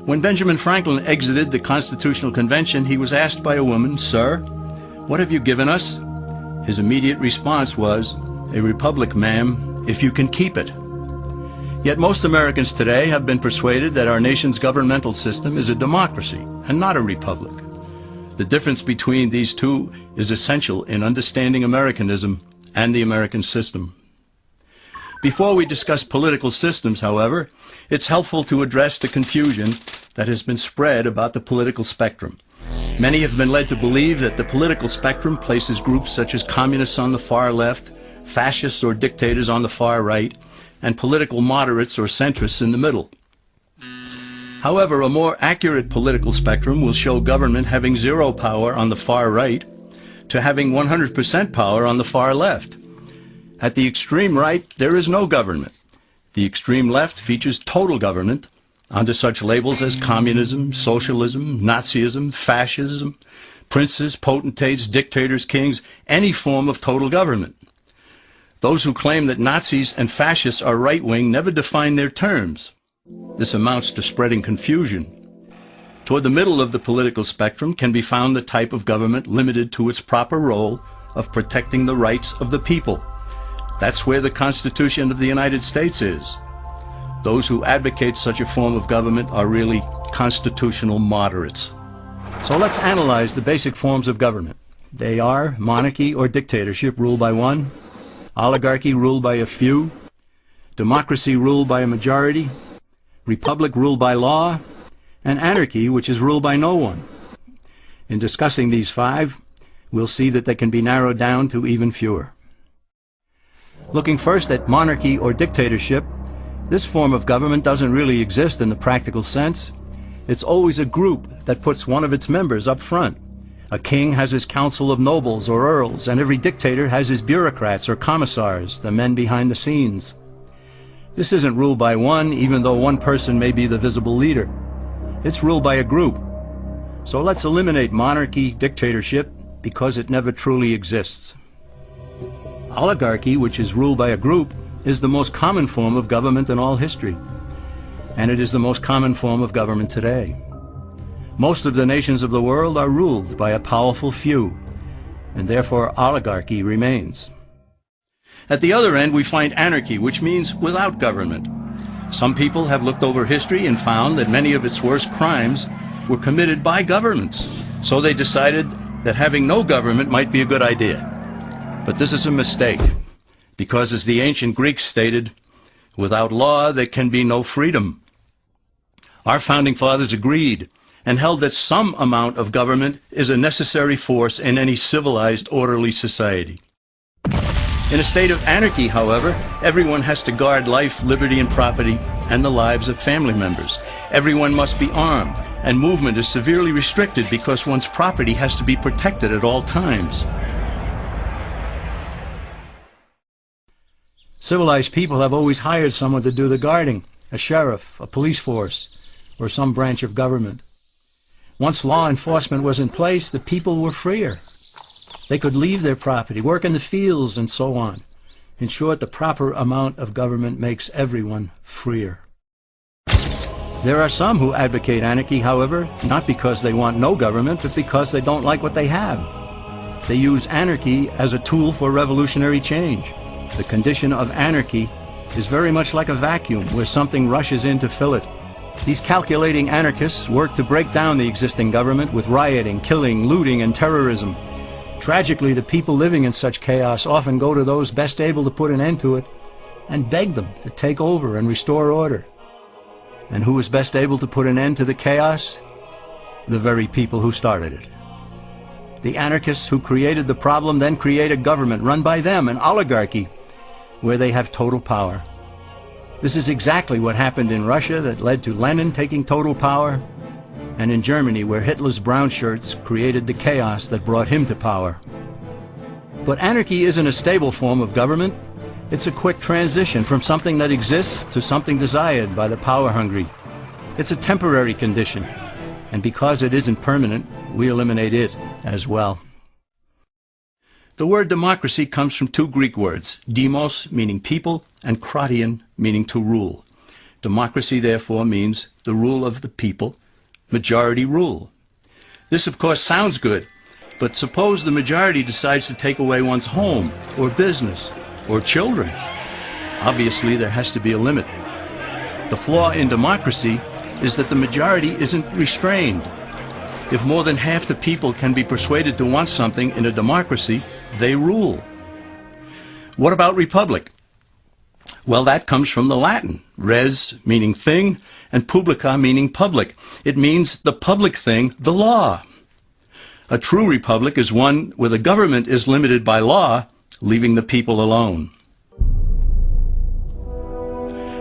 When Benjamin Franklin exited the Constitutional Convention, he was asked by a woman, "Sir, what have you given us?" His immediate response was, "A republic, ma'am, if you can keep it." Yet most Americans today have been persuaded that our nation's governmental system is a democracy and not a republic. The difference between these two is essential in understanding Americanism and the American system. Before we discuss political systems, however, it's helpful to address the confusion that has been spread about the political spectrum. Many have been led to believe that the political spectrum places groups such as communists on the far left, fascists or dictators on the far right, and political moderates or centrists in the middle. However, a more accurate political spectrum will show government having zero power on the far right to having 100% power on the far left. At the extreme right, there is no government. The extreme left features total government under such labels as communism, socialism, Nazism, fascism, princes, potentates, dictators, kings, any form of total government. Those who claim that Nazis and fascists are right-wing never define their terms. This amounts to spreading confusion. Toward the middle of the political spectrum can be found the type of government limited to its proper role of protecting the rights of the people. That's where the Constitution of the United States is. Those who advocate such a form of government are really constitutional moderates. So let's analyze the basic forms of government. They are monarchy or dictatorship ruled by one, oligarchy ruled by a few, democracy ruled by a majority, republic ruled by law, and anarchy, which is ruled by no one. In discussing these five, we'll see that they can be narrowed down to even fewer. Looking first at monarchy or dictatorship, this form of government doesn't really exist in the practical sense. It's always a group that puts one of its members up front. A king has his council of nobles or earls, and every dictator has his bureaucrats or commissars, the men behind the scenes. This isn't ruled by one, even though one person may be the visible leader. It's ruled by a group. So let's eliminate monarchy, dictatorship, because it never truly exists. Oligarchy, which is ruled by a group, is the most common form of government in all history. And it is the most common form of government today. Most of the nations of the world are ruled by a powerful few, and therefore oligarchy remains. At the other end, we find anarchy, which means without government. Some people have looked over history and found that many of its worst crimes were committed by governments. So they decided that having no government might be a good idea. But this is a mistake, because as the ancient Greeks stated, without law there can be no freedom. Our founding fathers agreed and held that some amount of government is a necessary force in any civilized, orderly society. In a state of anarchy, however, everyone has to guard life, liberty, and property, and the lives of family members. Everyone must be armed, and movement is severely restricted because one's property has to be protected at all times. Civilized people have always hired someone to do the guarding, a sheriff, a police force, or some branch of government. Once law enforcement was in place, the people were freer. They could leave their property, work in the fields, and so on. In short, the proper amount of government makes everyone freer. There are some who advocate anarchy, however, not because they want no government, but because they don't like what they have. They use anarchy as a tool for revolutionary change. The condition of anarchy is very much like a vacuum where something rushes in to fill it. These calculating anarchists work to break down the existing government with rioting, killing, looting, and terrorism. Tragically, the people living in such chaos often go to those best able to put an end to it and beg them to take over and restore order. And who is best able to put an end to the chaos? The very people who started it. The anarchists who created the problem then create a government run by them, an oligarchy, where they have total power. This is exactly what happened in Russia that led to Lenin taking total power, and in Germany where Hitler's brown shirts created the chaos that brought him to power. But anarchy isn't a stable form of government. It's a quick transition from something that exists to something desired by the power-hungry. It's a temporary condition, and because it isn't permanent, we eliminate it as well. The word democracy comes from two Greek words, demos, meaning people, and kratein, meaning to rule. Democracy, therefore, means the rule of the people, majority rule. This, of course, sounds good, but suppose the majority decides to take away one's home, or business, or children. Obviously, there has to be a limit. The flaw in democracy is that the majority isn't restrained. If more than half the people can be persuaded to want something in a democracy, they rule. What about republic? Well, that comes from the Latin, res meaning thing, and publica meaning public. It means the public thing, the law. A true republic is one where the government is limited by law, leaving the people alone.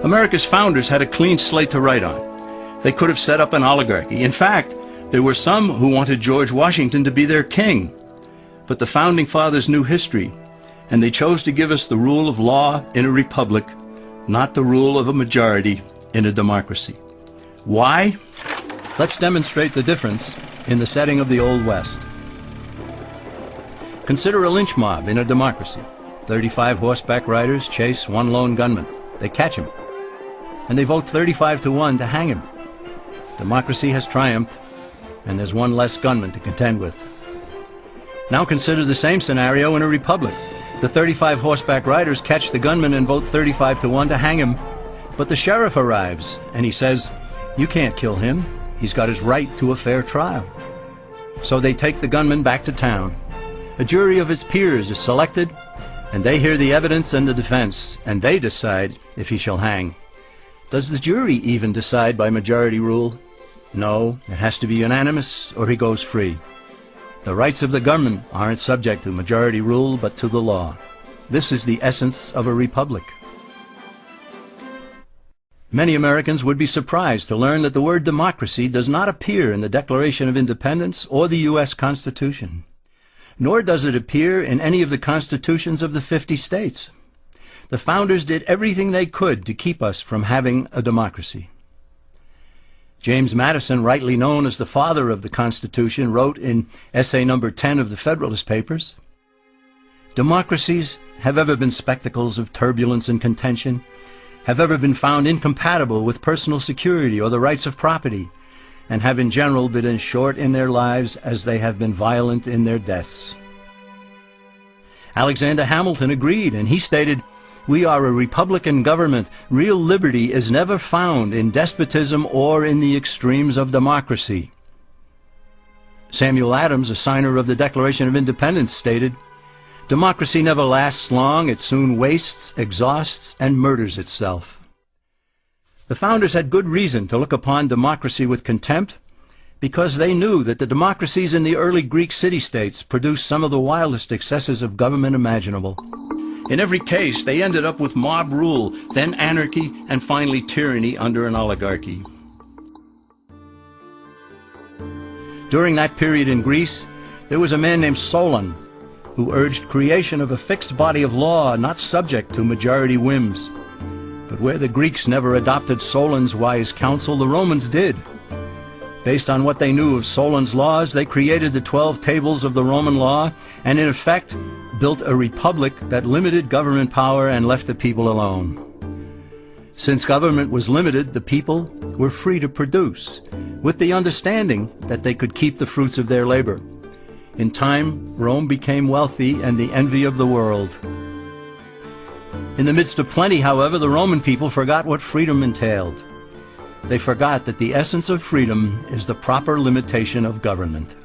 America's founders had a clean slate to write on. They could have set up an oligarchy. In fact, there were some who wanted George Washington to be their king. But the founding fathers knew history, and they chose to give us the rule of law in a republic, not the rule of a majority in a democracy. Why? Let's demonstrate the difference in the setting of the Old West. Consider a lynch mob in a democracy. 35 horseback riders chase one lone gunman. They catch him, and they vote 35-1 to hang him. Democracy has triumphed, and there's one less gunman to contend with. Now consider the same scenario in a republic. The 35 horseback riders catch the gunman and vote 35-1 to hang him, but the sheriff arrives, and he says, "You can't kill him. He's got his right to a fair trial." So they take the gunman back to town. A jury of his peers is selected, and they hear the evidence and the defense, and they decide if he shall hang. Does the jury even decide by majority rule? No, it has to be unanimous or he goes free. The rights of the government aren't subject to majority rule but to the law. This is the essence of a republic. Many Americans would be surprised to learn that the word democracy does not appear in the Declaration of Independence or the U.S. Constitution, nor does it appear in any of the constitutions of the 50 states. The founders did everything they could to keep us from having a democracy. James Madison, rightly known as the father of the Constitution, wrote in essay number 10 of the Federalist Papers, "Democracies have ever been spectacles of turbulence and contention, have ever been found incompatible with personal security or the rights of property, and have in general been as short in their lives as they have been violent in their deaths." Alexander Hamilton agreed, and he stated, "We are a republican government. Real liberty is never found in despotism or in the extremes of democracy." Samuel Adams, a signer of the Declaration of Independence, stated, "Democracy never lasts long. It soon wastes, exhausts, and murders itself." The founders had good reason to look upon democracy with contempt, because they knew that the democracies in the early Greek city-states produced some of the wildest excesses of government imaginable. In every case, they ended up with mob rule, then anarchy, and finally tyranny under an oligarchy. During that period in Greece, there was a man named Solon, who urged creation of a fixed body of law not subject to majority whims. But where the Greeks never adopted Solon's wise counsel, the Romans did. Based on what they knew of Solon's laws, they created the 12 tables of the Roman law, and in effect built a republic that limited government power and left the people alone. Since government was limited, the people were free to produce, with the understanding that they could keep the fruits of their labor. In time, Rome became wealthy and the envy of the world. In the midst of plenty, however, the Roman people forgot what freedom entailed. They forgot that the essence of freedom is the proper limitation of government.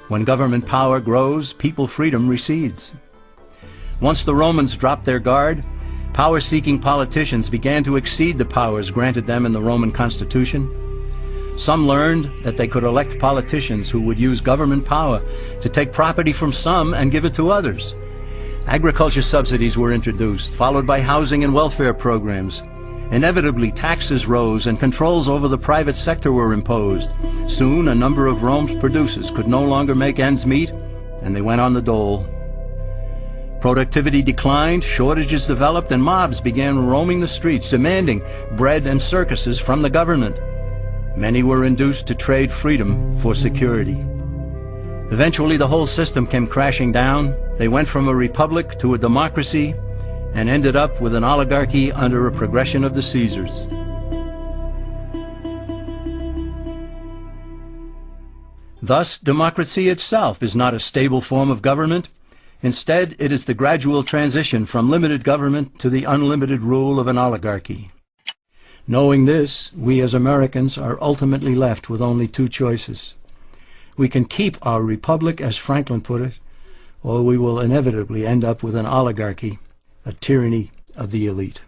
When government power grows, people freedom recedes. Once the Romans dropped their guard, power-seeking politicians began to exceed the powers granted them in the Roman Constitution. Some learned that they could elect politicians who would use government power to take property from some and give it to others. Agriculture subsidies were introduced, followed by housing and welfare programs. Inevitably, taxes rose and controls over the private sector were imposed. Soon, a number of Rome's producers could no longer make ends meet, and they went on the dole. Productivity declined, shortages developed, and mobs began roaming the streets, demanding bread and circuses from the government. Many were induced to trade freedom for security. Eventually, the whole system came crashing down. They went from a republic to a democracy, and ended up with an oligarchy under a progression of the Caesars. Thus, democracy itself is not a stable form of government. Instead, it is the gradual transition from limited government to the unlimited rule of an oligarchy. Knowing this, we as Americans are ultimately left with only two choices. We can keep our republic, as Franklin put it, or we will inevitably end up with an oligarchy, a tyranny of the elite.